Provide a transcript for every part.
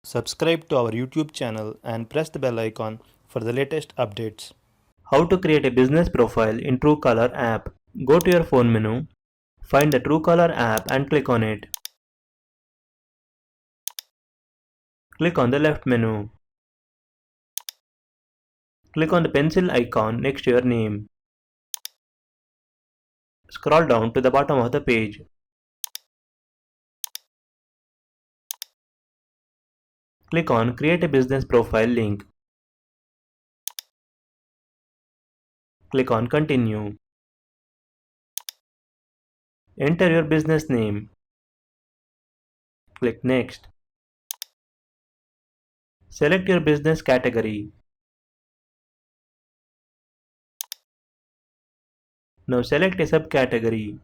Subscribe to our YouTube channel and press the bell icon for the latest updates. How to create a business profile in Truecaller app. Go to your phone menu, find the Truecaller app and click on it. Click on the left menu. Click on the pencil icon next to your name. Scroll down to the bottom of the page. Click on Create a Business Profile link. Click on Continue. Enter your business name. Click Next. Select your business category. Now select a subcategory.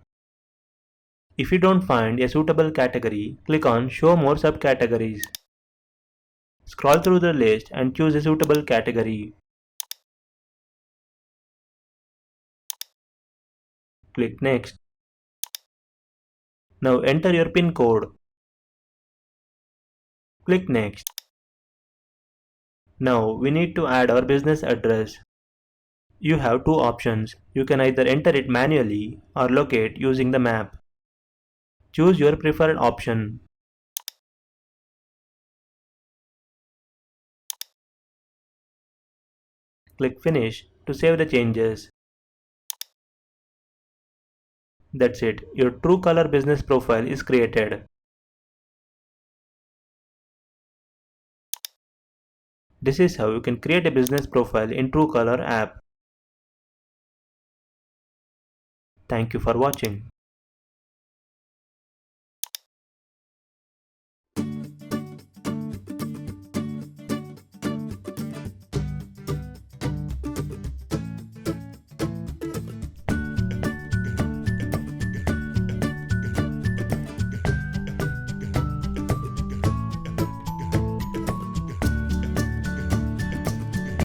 If you don't find a suitable category, click on Show More Subcategories. Scroll through the list and choose a suitable category. Click Next. Now enter your PIN code. Click Next. Now we need to add our business address. You have two options. You can either enter it manually or locate using the map. Choose your preferred option. Click Finish to save the changes. That's it. Your Truecaller business profile is created. This is how you can create a business profile in Truecaller app. Thank you for watching.